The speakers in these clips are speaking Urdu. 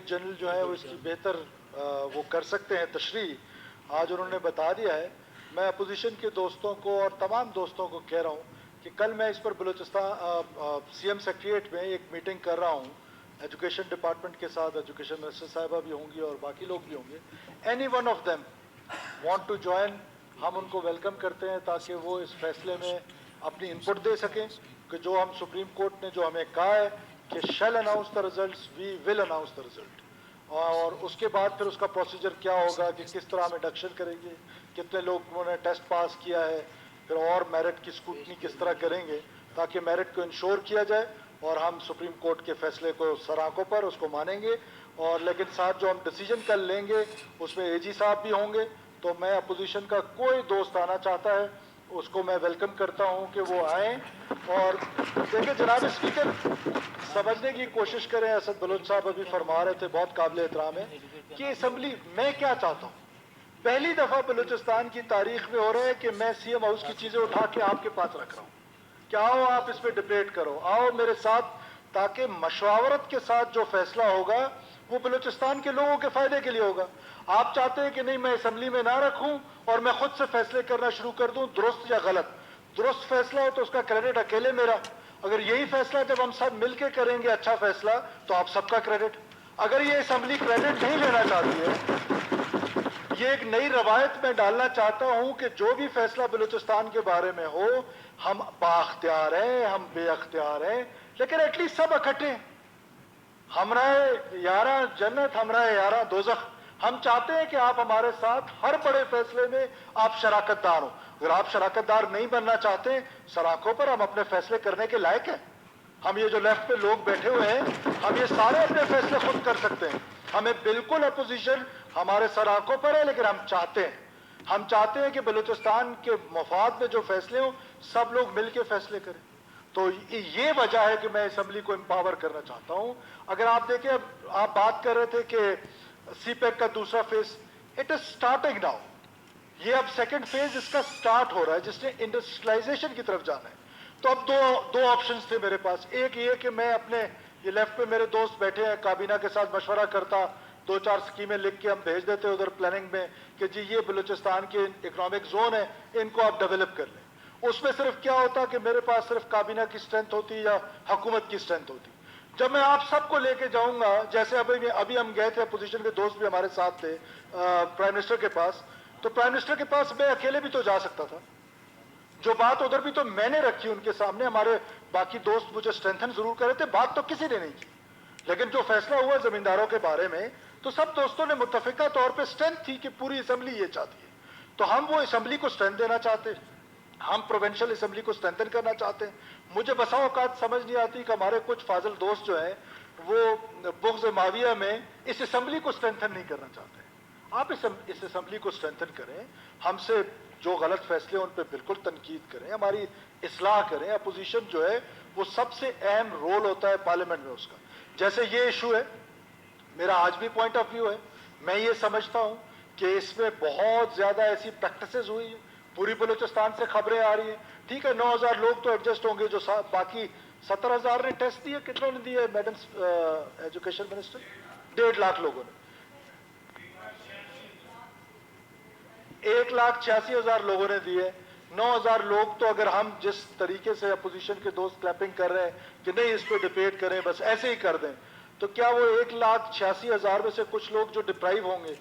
ایڈوکیٹ جنرل جو ہے وہ اس کی بہتر وہ کر سکتے ہیں تشریح، آج انہوں نے بتا دیا ہے۔ میں اپوزیشن کے دوستوں کو اور تمام دوستوں کو کہہ رہا ہوں کہ کل میں اس پر بلوچستان سی ایم سیکریٹریٹ میں ایک میٹنگ کر رہا ہوں ایجوکیشن ڈپارٹمنٹ کے ساتھ، ایجوکیشن منسٹر صاحبہ بھی ہوں گی اور باقی لوگ بھی ہوں گے۔ Any one of them want to join, ہم ان کو ویلکم کرتے ہیں تاکہ وہ اس فیصلے میں اپنی انپٹ دے سکیں کہ جو ہم سپریم کورٹ نے جو ہمیں کہا ہے کہ shall announce the results, we will announce the result, اور اس کے بعد پھر اس کا پروسیجر کیا ہوگا کہ کس طرح ہم انڈکشن کریں گے، کتنے لوگوں نے ٹیسٹ پاس کیا ہے، پھر اور میرٹ کی اسکروٹنی کس طرح کریں گے تاکہ میرٹ کو انشور کیا جائے اور ہم سپریم کورٹ کے فیصلے کو سر آنکھوں پر اس کو مانیں گے۔ اور لیکن ساتھ جو ہم ڈیسیجن کل لیں گے اس میں اے جی صاحب بھی ہوں گے، تو میں اپوزیشن کا کوئی دوست آنا چاہتا ہے اس کو میں ویلکم کرتا ہوں کہ وہ آئیں۔ اور دیکھیں جناب اسپیکر، سمجھنے کی کوشش کریں، اسد بلوچ صاحب ابھی فرما رہے تھے، بہت قابل احترام ہے کہ اسمبلی میں کیا چاہتا ہوں۔ پہلی دفعہ بلوچستان کی تاریخ میں ہو رہا ہے کہ میں سی ایم ہاؤس کی چیزیں اٹھا کے آپ کے پاس رکھ رہا ہوں کہ آؤ آپ اس پہ ڈبیٹ کرو، آؤ میرے ساتھ، تاکہ مشاورت کے ساتھ جو فیصلہ ہوگا وہ بلوچستان کے لوگوں کے فائدے کے لیے ہوگا۔ آپ چاہتے ہیں کہ نہیں میں اسمبلی میں نہ رکھوں اور میں خود سے فیصلے کرنا شروع کر دوں، درست یا غلط؟ درست فیصلہ ہو تو اس کا کریڈٹ اکیلے میرا، اگر یہی فیصلہ جب ہم سب مل کے کریں گے اچھا فیصلہ تو آپ سب کا کریڈٹ۔ اگر یہ اسمبلی کریڈٹ نہیں لینا چاہتی ہے، یہ ایک نئی روایت میں ڈالنا چاہتا ہوں کہ جو بھی فیصلہ بلوچستان کے بارے میں ہو، ہم بااختیار ہیں، ہم بے اختیار ہیں، لیکن ایٹ لیسٹ سب اکٹھے ہیں۔ ہمراہ یارہ جنت، ہمراہ یارہ دوزخ۔ ہم چاہتے ہیں کہ آپ ہمارے ساتھ ہر بڑے فیصلے میں آپ شراکت دار ہوں۔ اگر آپ شراکت دار نہیں بننا چاہتے، سر آنکھوں پر ہم اپنے فیصلے کرنے کے لائق ہیں۔ ہم یہ جو لیفٹ پہ لوگ بیٹھے ہوئے ہیں، ہم یہ سارے اپنے فیصلے خود کر سکتے ہیں۔ ہمیں بالکل اپوزیشن ہمارے سر آنکھوں پر ہے، لیکن ہم چاہتے ہیں کہ بلوچستان کے مفاد میں جو فیصلے ہوں سب لوگ مل کے فیصلے کریں۔ تو یہ وجہ ہے کہ میں اسمبلی کو امپاور کرنا چاہتا ہوں۔ اگر آپ دیکھیں، اب آپ بات کر رہے تھے کہ سی پیک کا دوسرا phase, it is starting now. یہ اب سیکنڈ فیز اس کا سٹارٹ ہو رہا ہے جس نے انڈسٹریلائزیشن کی طرف جانا ہے۔ تو اب دو آپشنز تھے میرے پاس، ایک یہ کہ میں اپنے یہ لیفٹ پہ میرے دوست بیٹھے ہیں، کابینہ کے ساتھ مشورہ کرتا، 2-4 اسکیمیں لکھ کے ہم بھیج دیتے ادھر پلاننگ میں کہ جی یہ بلوچستان کے اکنامک زون ہے، ان کو آپ ڈیولپ کر لیں۔ اس میں صرف کیا ہوتا کہ میرے پاس صرف کابینہ کی اسٹرینتھ ہوتی یا حکومت کی اسٹرینتھ ہوتی۔ جب میں آپ سب کو لے کے جاؤں گا، جیسے ابھی ہم گئے تھے، اپوزیشن کے دوست بھی ہمارے ساتھ تھے پرائم منسٹر کے پاس، تو پرائم منسٹر کے پاس میں اکیلے بھی تو جا سکتا تھا۔ جو بات ادھر بھی تو میں نے رکھی ان کے سامنے، ہمارے باقی دوست مجھے اسٹرینتھن ضرور کر رہے تھے، بات تو کسی نے نہیں کی۔ لیکن جو فیصلہ ہوا زمینداروں کے بارے میں، تو سب دوستوں نے متفقہ طور پہ اسٹرینتھ تھی کہ پوری اسمبلی یہ چاہتی ہے، تو ہم وہ اسمبلی کو اسٹرینتھ دینا چاہتے ہیں، ہم پروونشل اسمبلی کو اسٹرینتھن کرنا چاہتے ہیں۔ مجھے بسا اوقات سمجھ نہیں آتی کہ ہمارے کچھ فاضل دوست جو ہیں وہ بغض معاویہ میں اس اسمبلی کو اسٹرینتھن نہیں کرنا چاہتے۔ آپ اس اسمبلی کو اسٹرینتھن کریں، ہم سے جو غلط فیصلے ان پہ بالکل تنقید کریں، ہماری اصلاح کریں۔ اپوزیشن جو ہے وہ سب سے اہم رول ہوتا ہے پارلیمنٹ میں اس کا۔ جیسے یہ ایشو ہے، میرا آج بھی پوائنٹ آف ویو ہے، میں یہ سمجھتا ہوں کہ اس میں بہت زیادہ ایسی پریکٹسز ہوئی ہیں، پوری بلوچستان سے خبریں آ رہی ہیں۔ ٹھیک ہے 9,000 لوگ تو ایڈجسٹ ہوں گے، جو باقی 70,000 نے ٹیسٹ دیے، کتنوں نے دیے میڈم ایجوکیشن منسٹر؟ 1.5 لاکھ لوگوں نے، 1,86,000 لوگوں نے دیے۔ 9,000 لوگ تو اگر ہم جس طریقے سے اپوزیشن کے دوست کلیپنگ کر رہے ہیں کہ نہیں اس پہ ڈبیٹ کریں، بس ایسے ہی کر دیں، تو کیا وہ 1,86,000 میں سے کچھ لوگ جو ڈپرائیو ہوں گے،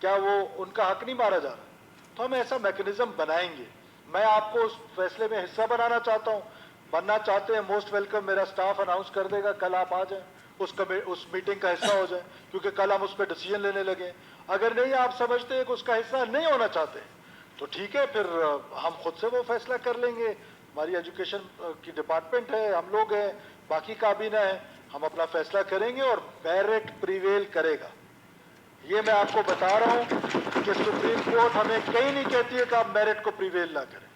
کیا وہ ان کا حق نہیں مارا جا رہا؟ تو ہم ایسا میکنزم بنائیں گے۔ میں آپ کو اس فیصلے میں حصہ بنانا چاہتا ہوں، بننا چاہتے ہیں موسٹ ویلکم، میرا سٹاف اناؤنس کر دے گا، کل آپ آ جائیں، اس میٹنگ کا حصہ ہو جائیں، کیونکہ کل ہم اس پہ ڈیسیجن لینے لگے۔ اگر نہیں آپ سمجھتے ہیں کہ اس کا حصہ نہیں ہونا چاہتے تو ٹھیک ہے، پھر ہم خود سے وہ فیصلہ کر لیں گے۔ ہماری ایجوکیشن کی ڈپارٹمنٹ ہے، ہم لوگ ہیں، باقی کابینہ ہے، ہم اپنا فیصلہ کریں گے اور میرٹ پریویل کرے گا۔ یہ میں آپ کو بتا رہا ہوں کہ سپریم کورٹ ہمیں کہیں نہیں کہتی ہے کہ آپ میرٹ کو پریویل نہ کریں۔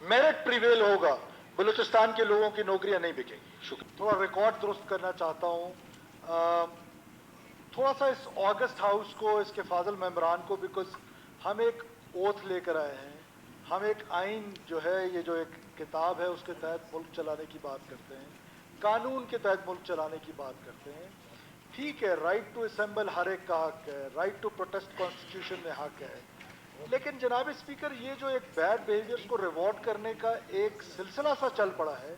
میرٹ پریویل ہوگا، بلوچستان کے لوگوں کی نوکریاں نہیں بکیں گی۔ شکریہ۔ تھوڑا ریکارڈ درست کرنا چاہتا ہوں، تھوڑا سا اس آگسٹ ہاؤس کو، اس کے فاضل ممبران کو، بیکاز ہم ایک اوتھ لے کر آئے ہیں، ہم ایک آئین جو ہے، یہ جو ایک کتاب ہے اس کے تحت ملک چلانے کی بات کرتے ہیں، قانون کے تحت ملک چلانے کی بات کرتے ہیں۔ ٹھیک ہے, رائٹ ٹو اسمبل ہر ایک کا حق ہے, رائٹ ٹو پروٹیسٹ کانسٹیٹیوشن میں حق ہے, لیکن جناب اسپیکر یہ جو ایک بیڈ بیہیویئرس کو ریوارڈ کرنے کا ایک سلسلہ سا چل پڑا ہے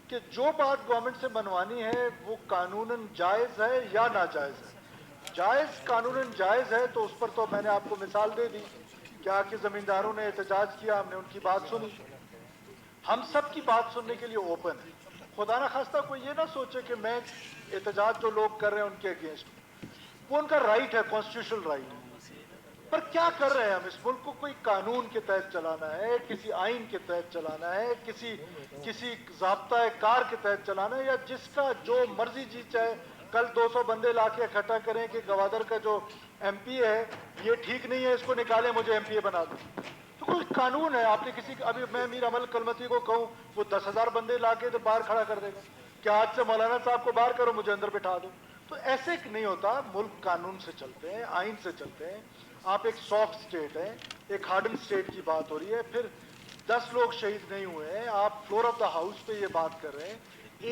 کہ جو بات گورنمنٹ سے منوانی ہے وہ قانوناً جائز ہے یا ناجائز ہے. جائز قانوناً جائز ہے تو اس پر تو میں نے آپ کو مثال دے دی, کیا کہ زمینداروں نے احتجاج کیا, ہم نے ان کی بات سنی, ہم سب کی بات سننے کے لیے اوپن ہے. خدا نہ خواستہ کوئی یہ نہ سوچے کہ میں احتجاج جو لوگ کر رہے ہیں ان کے اگینسٹ ہوں, وہ ان کا رائٹ ہے, کانسٹیٹیوشنل رائٹ ہے, پر کیا کر رہے ہیں ہم؟ اس ملک کو کوئی قانون کے تحت چلانا ہے, کسی آئین کے تحت چلانا ہے, کسی ضابطۂ کار کے تحت چلانا ہے, یا جس کا جو مرضی جی چاہے کل 200 بندے لا کے اکٹھا کریں کہ گوادر کا جو ایم پی ہے یہ ٹھیک نہیں ہے, اس کو نکالیں, مجھے ایم پی اے بنا دو. تو کوئی قانون ہے؟ آپ نے کسی ابھی میں میر امل کلمتی کو کہوں وہ 10,000 بندے لا کے تو باہر کھڑا کر دے گا, کیا آج سے مولانا صاحب کو باہر کرو, مجھے اندر بٹھا دو. تو ایسے نہیں ہوتا, ملک قانون سے چلتے ہیں, آئین سے چلتے ہیں. آپ ایک سافٹ اسٹیٹ ہیں, ایک ہارڈن اسٹیٹ کی بات ہو رہی ہے, پھر 10 لوگ شہید نہیں ہوئے ہیں, آپ فلور آف دا ہاؤس پہ یہ بات کر رہے ہیں,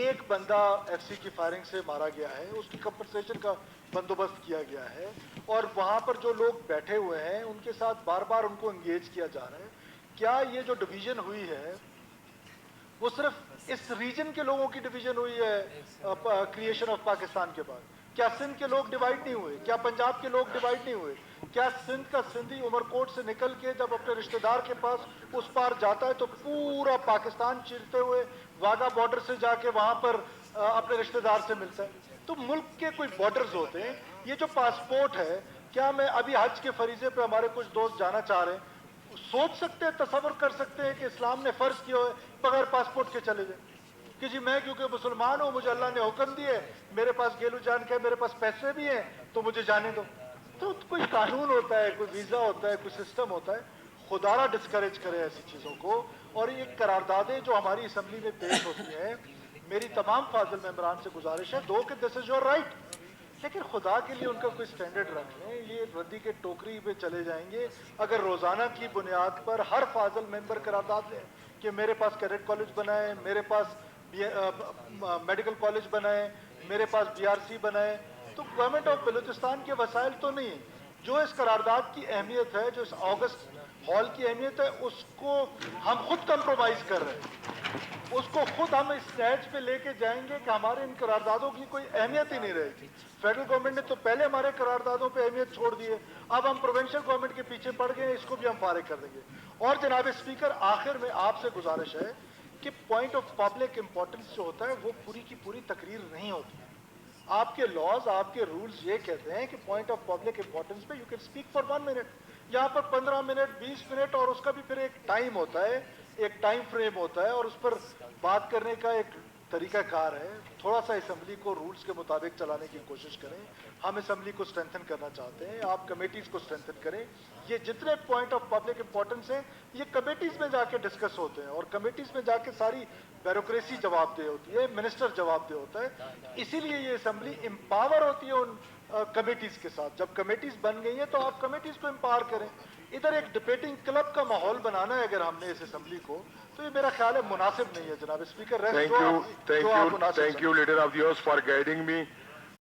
ایک بندہ ایف سی کی فائرنگ سے مارا گیا ہے, اس کی کمپنسیشن کا بندوبست کیا گیا ہے, اور وہاں پر جو لوگ بیٹھے ہوئے ہیں ان کے ساتھ بار بار ان کو انگیج کیا جا رہا ہے. کیا یہ جو ڈویژن ہوئی ہے وہ صرف اس ریجن کے لوگوں کی ڈویژن ہوئی ہے کریشن آف پاکستان کے بعد؟ کیا سندھ کے لوگ ڈیوائیڈ نہیں ہوئے؟ کیا پنجاب کے لوگ ڈیوائیڈ نہیں ہوئے؟ کیا سندھ کا سندھی عمر کوٹ سے نکل کے جب اپنے رشتہ دار کے پاس اس پار جاتا ہے تو پورا پاکستان چیرتے ہوئے واگا بارڈر سے جا کے وہاں پر اپنے رشتہ دار سے ملتا ہے؟ تو ملک کے کوئی بارڈرز ہوتے ہیں. یہ جو پاسپورٹ ہے, کیا میں ابھی حج کے فریضے پہ ہمارے کچھ دوست جانا چاہ رہے ہیں, سوچ سکتے ہیں, تصور کر سکتے ہیں کہ اسلام نے فرض کیا ہے بغیر پاسپورٹ کے چلے جائیں کہ جی میں کیونکہ مسلمان ہوں, مجھے اللہ نے حکم دیے, میرے پاس گیلو جان کا ہے, میرے پاس پیسے بھی ہیں تو مجھے جانے دو. تو کوئی قانون ہوتا ہے, کوئی ویزا ہوتا ہے, کوئی سسٹم ہوتا ہے. خدا نہ ڈسکریج کرے ایسی چیزوں کو. اور یہ قراردادیں جو ہماری اسمبلی میں پیش ہوتی ہیں, میری تمام فاضل ممبران سے گزارش ہے, دو کہ دس از یور رائٹ, لیکن خدا کے لیے ان کا کوئی سٹینڈرڈ رکھ لیں. یہ ردی کے ٹوکری پہ چلے جائیں گے اگر روزانہ کی بنیاد پر ہر فاضل ممبر قرارداد لیں کہ میرے پاس کیڈٹ کالج بنائے, میرے پاس میڈیکل کالج بنائے, میرے پاس بی آر سی بنائے. تو گورنمنٹ آف بلوچستان کے وسائل تو نہیں ہیں. جو اس قرارداد کی اہمیت ہے, جو اس آگسٹ ہال کی اہمیت ہے, اس کو ہم خود کمپرومائز کر رہے ہیں. اس کو خود ہم اس سٹیج پہ لے کے جائیں گے کہ ہمارے ان قراردادوں کی کوئی اہمیت ہی نہیں رہے گی. فیڈرل گورنمنٹ نے تو پہلے ہمارے قراردادوں پہ اہمیت چھوڑ دی ہے, اب ہم پروونشل گورنمنٹ کے پیچھے پڑ گئے ہیں, اس کو بھی ہم فارغ کر دیں گے. اور جناب اسپیکر, آخر میں آپ سے گزارش ہے کہ پوائنٹ آف پبلک امپورٹنس جو ہوتا ہے وہ پوری کی پوری تقریر نہیں ہوتی. آپ کے لاز, آپ کے رولز یہ کہتے ہیں کہ پوائنٹ آف پبلک امپورٹنس پہ you can speak for 1 minute, یہاں پر 15 منٹ 20 منٹ, اور اس کا بھی پھر ایک ٹائم ہوتا ہے, ایک ٹائم فریم ہوتا ہے, اور اس پر بات کرنے کا ایک طریقہ کار ہے. تھوڑا سا اسمبلی کو رولز کے مطابق چلانے کی کوشش کریں. ہم اسمبلی کو اسٹرینتھن کرنا چاہتے ہیں, آپ کمیٹیز کو اسٹرینتھن کریں. یہ جتنے پوائنٹ آف پبلک امپورٹنس ہیں یہ کمیٹیز میں جا کے ڈسکس ہوتے ہیں, اور کمیٹیز میں جا کے ساری بیوروکریسی جواب دہ ہوتی ہے, منسٹر جواب دہ ہوتا ہے. اسی لیے یہ اسمبلی امپاور ہوتی ہے ان کمیٹیز کے ساتھ. جب کمیٹیز بن گئی ہیں تو آپ کمیٹیز کو امپاور کریں. ادھر ایک ڈبیٹنگ کلب کا ماحول بنانا ہے اگر ہم نے اس اسمبلی کو, تو یہ میرا خیال ہے مناسب نہیں ہے. جناب speaker, Thank you, Leader of the House, for guiding me.